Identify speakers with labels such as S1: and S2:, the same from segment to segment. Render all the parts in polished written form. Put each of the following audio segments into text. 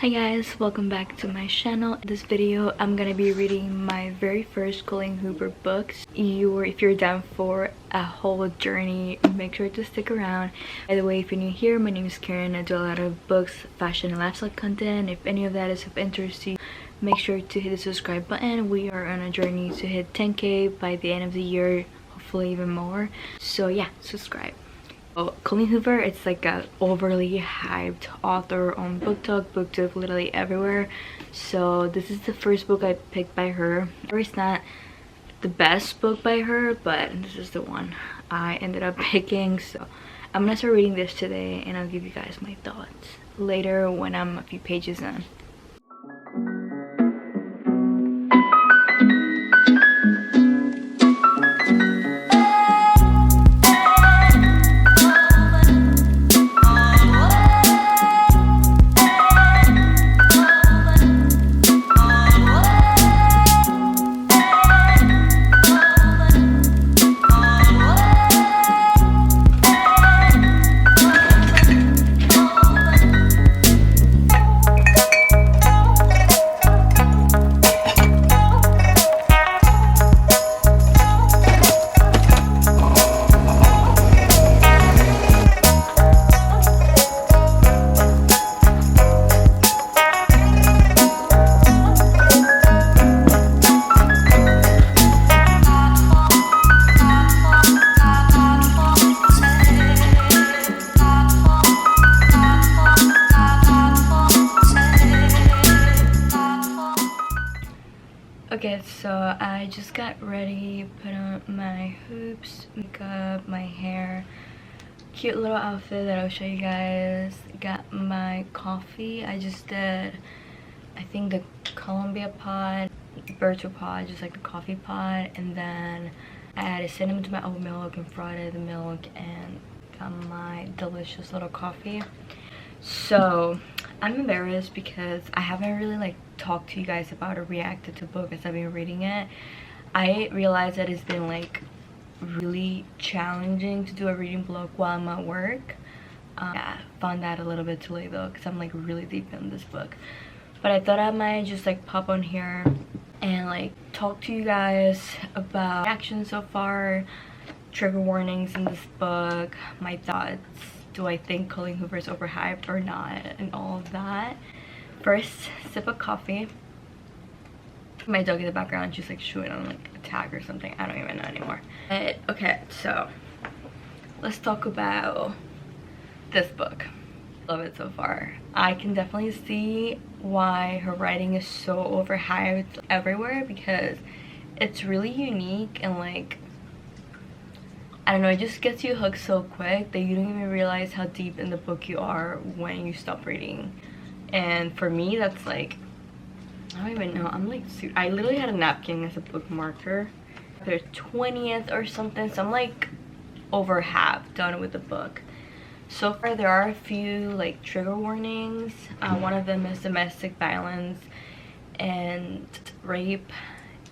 S1: Hi guys, welcome back to my channel. In this video I'm gonna be reading my very first Colleen Hoover books. If you're down for a whole journey, make sure to stick around. By the way, if you're new here, my name is Karen. I do a lot of books, fashion and lifestyle content. If any of that is of interest to you, make sure to hit the subscribe button. We are on a journey to hit 10k by the end of the year, hopefully even more. So yeah, subscribe. Colleen Hoover, it's like a overly hyped author on BookTok, literally everywhere. So this is the first book I picked by her. It's not the best book by her, but this is the one I ended up picking. So I'm gonna start reading this today and I'll give you guys my thoughts later when I'm a few pages in. Okay, so I just got ready, put on my hoops, makeup, my hair, cute little outfit that I'll show you guys. Got my coffee. I just did, I think, the Columbia pod, virtual pod, just like the coffee pod, and then I added cinnamon to my oat milk and frothed the milk and got my delicious little coffee. So I'm embarrassed because I haven't really talked to you guys about or reacted to the book as I've been reading it. I realized that it's been really challenging to do a reading vlog while I'm at work. Yeah, found that a little bit too late though because I'm really deep in this book. But I thought I might just pop on here and talk to you guys about reactions so far, trigger warnings in this book, my thoughts. Do I think Colleen Hoover is overhyped or not, and all of that. First, sip of coffee. My dog in the background, she's chewing on a tag or something. I don't even know anymore. But, okay, so let's talk about this book. Love it so far. I can definitely see why her writing is so overhyped everywhere because it's really unique and I don't know, it just gets you hooked so quick that you don't even realize how deep in the book you are when you stop reading. And for me, that's I don't even know, I literally had a napkin as a bookmarker. There's 20th or something, so I'm over half done with the book. So far there are a few trigger warnings. One of them is domestic violence and rape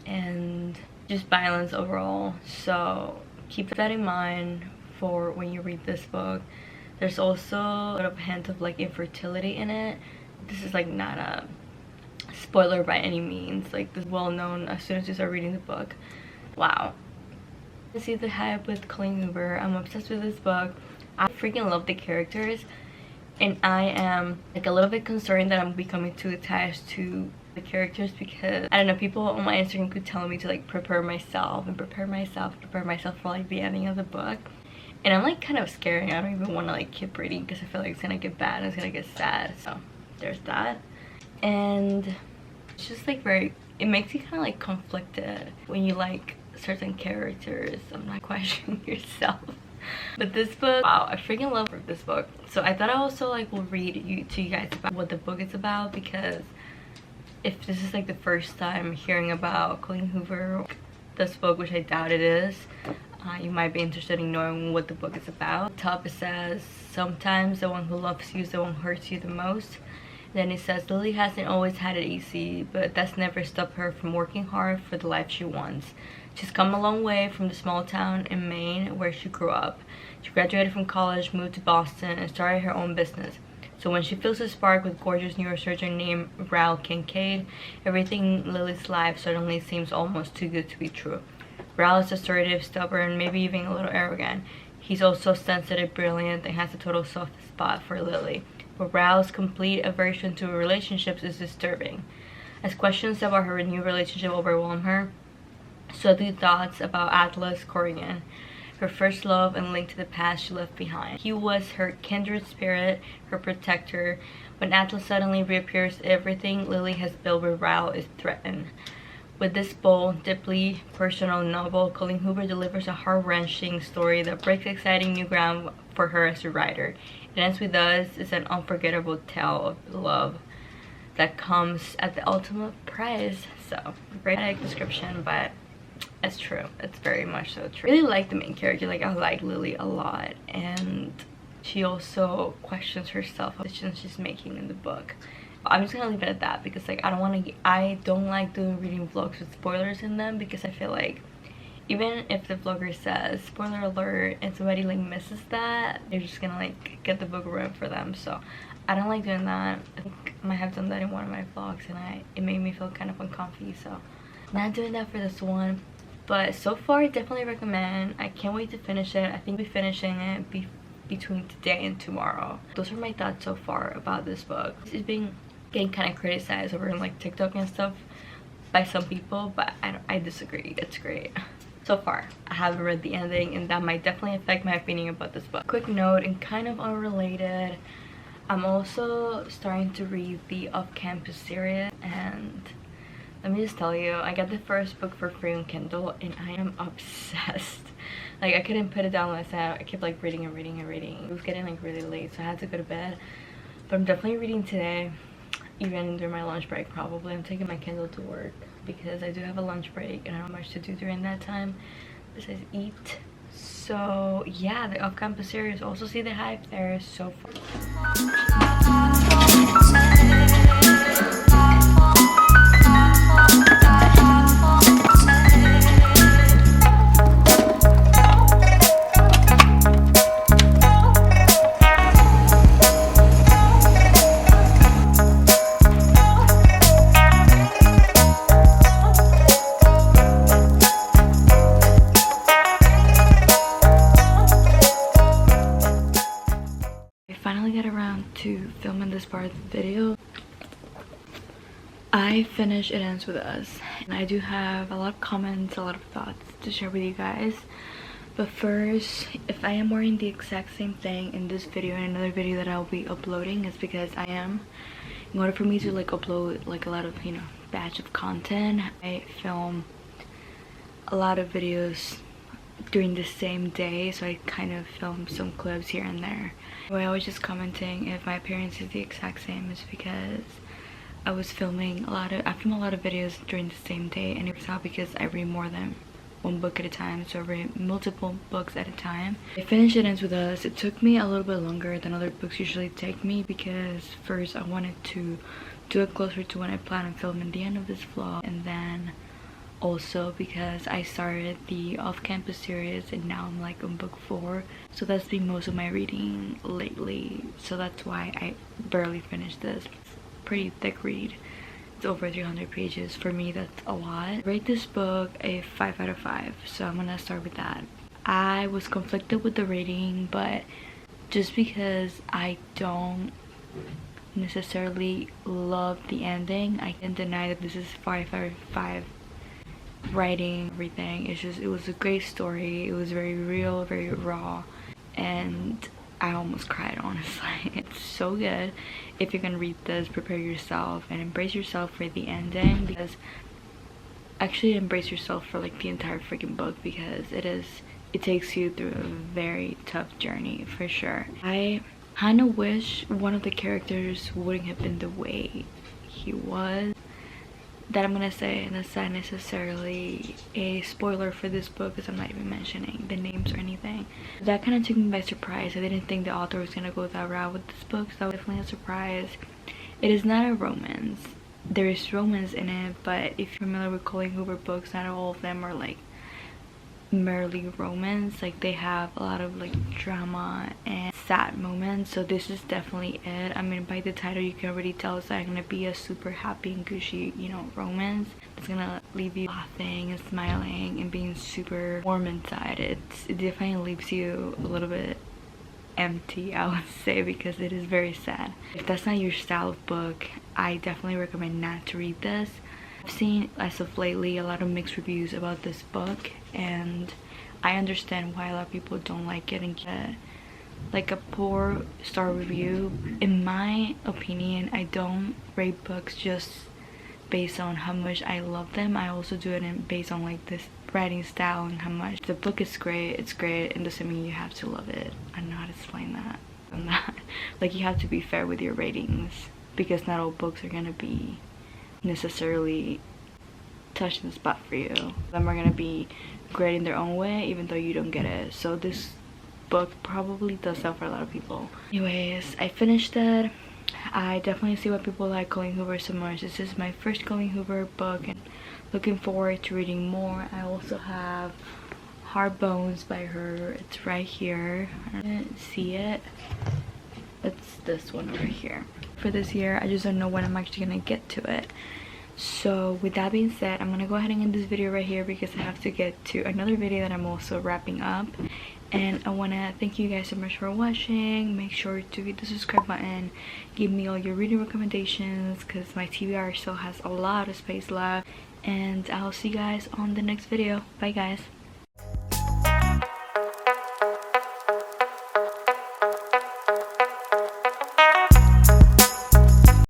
S1: and just violence overall. So keep that in mind for when you read this book. There's also a little hint of infertility in it. This is not a spoiler by any means. This is well known as soon as you start reading the book. Wow. I see the hype with Colleen Hoover. I'm obsessed with this book. I freaking love the characters, and I am a little bit concerned that I'm becoming too attached to the characters because I don't know, people on my Instagram could tell me to prepare myself for the ending of the book, and I'm kind of scared. I don't even want to keep reading because I feel it's gonna get bad and it's gonna get sad. So there's that. And it's just it makes you kind of conflicted when you certain characters. I'm not questioning yourself. But this book, wow, I freaking love this book. So I thought I also will read to you guys about what the book is about, because if this is the first time hearing about Colleen Hoover, this book, which I doubt it is, you might be interested in knowing what the book is about. Top it says, sometimes the one who loves you is the one who hurts you the most. Then it says, Lily hasn't always had it easy, but that's never stopped her from working hard for the life she wants. She's come a long way from the small town in Maine where she grew up. She graduated from college, moved to Boston, and started her own business. So when she feels a spark with gorgeous neurosurgeon named Raoul Kincaid, everything in Lily's life suddenly seems almost too good to be true. Raoul is assertive, stubborn, maybe even a little arrogant. He's also sensitive, brilliant, and has a total soft spot for Lily. But Raoul's complete aversion to relationships is disturbing. As questions about her new relationship overwhelm her, so do thoughts about Atlas Corrigan, her first love and link to the past she left behind. He was her kindred spirit, her protector. When Atlas suddenly reappears, everything Lily has built with Raoul is threatened. With this bold, deeply personal novel, Colleen Hoover delivers a heart-wrenching story that breaks exciting new ground for her as a writer. It ends with us is an unforgettable tale of love that comes at the ultimate price. So, great description, but it's true. It's very much so true. I really like the main character. Like, I like Lily a lot, and she also questions herself, the decisions she's making in the book. I'm just gonna leave it at that because like I don't like doing reading vlogs with spoilers in them, because I feel like even if the vlogger says spoiler alert and somebody like misses that, they're just gonna like get the book ruined for them. So I don't like doing that. I think I might have done that in one of my vlogs and it made me feel kind of uncomfy, so not doing that for this one. But so far, I definitely recommend. I can't wait to finish it. I think we'll be finishing it between today and tomorrow. Those are my thoughts so far about this book. It's been getting kind of criticized over in like TikTok and stuff by some people, but I disagree. It's great. So far, I haven't read the ending, and that might definitely affect my opinion about this book. Quick note, and kind of unrelated, I'm also starting to read the Off-Campus series, and let me just tell you, I got the first book for free on Kindle, and I am obsessed. Like, I couldn't put it down last night. I kept like reading and reading and reading. It was getting like really late, so I had to go to bed. But I'm definitely reading today, even during my lunch break probably. I'm taking my Kindle to work because I do have a lunch break and I don't have much to do during that time besides eat. So yeah, the Off-Campus series, also see the hype there so far. To filming this part of the video. I finished It Ends With Us, and I do have a lot of comments, a lot of thoughts to share with you guys. But first, if I am wearing the exact same thing in this video and another video that I'll be uploading, is because I am, in order for me to like upload like a lot of, you know, batch of content, I film a lot of videos during the same day, so I kind of film some clips here and there. Anyway, I was just commenting if my appearance is the exact same, is because I was filming I film a lot of videos during the same day, and it's not because I read more than one book at a time, so I read multiple books at a time. I finished It Ends With Us. It took me a little bit longer than other books usually take me, because first I wanted to do it closer to when I plan on filming the end of this vlog, and then also because I started the Off-Campus series and now I'm like on book 4, so that's been most of my reading lately, so that's why I barely finished this. It's a pretty thick read. It's over 300 pages. For me, that's a lot. I rate this book a 5 out of 5, so I'm gonna start with that. I was conflicted with the rating, but just because I don't necessarily love the ending, I can deny that this is 5 out of 5. Writing, everything, it was a great story. It was very real, very raw, and I almost cried, honestly. It's so good. If you're gonna read this, prepare yourself and embrace yourself for the ending, because actually embrace yourself for like the entire freaking book, because it takes you through a very tough journey for sure. I kind of wish one of the characters wouldn't have been the way he was. That I'm gonna say, and that's not necessarily a spoiler for this book, because I'm not even mentioning the names or anything. That kind of took me by surprise. I didn't think the author was gonna go that route with this book, so that was definitely a surprise. It is not a romance. There is romance in it, but if you're familiar with Colleen Hoover books, not all of them are like merely romance. Like they have a lot of like drama and sad moments, so this is definitely it. I mean, by the title you can already tell it's not gonna be a super happy and gushy, you know, romance. It's gonna leave you laughing and smiling and being super warm inside. It definitely leaves you a little bit empty, I would say, because it is very sad. If that's not your style of book, I definitely recommend not to read this. I've seen as of lately a lot of mixed reviews about this book, and I understand why a lot of people don't like it and get like a poor star review. In my opinion, I don't rate books just based on how much I love them. I also do it based on like this writing style and how much the book is great. It's great, and doesn't mean you have to love it. I don't know how to explain that. Like, you have to be fair with your ratings, because not all books are gonna be necessarily touching the spot for you. Some are gonna be great in their own way even though you don't get it. So this book probably does that for a lot of people. Anyways, I finished it. I definitely see why people like Colleen Hoover so much. This is my first Colleen Hoover book and looking forward to reading more. I also have Hard Bones by her. It's right here. I didn't see it. It's this one right here. For this year, I just don't know when I'm actually gonna get to it. So with that being said, I'm gonna go ahead and end this video right here because I have to get to another video that I'm also wrapping up. And I want to thank you guys so much for watching. Make sure to hit the subscribe button, give me all your reading recommendations because my TBR still has a lot of space left, and I'll see you guys on the next video. Bye guys.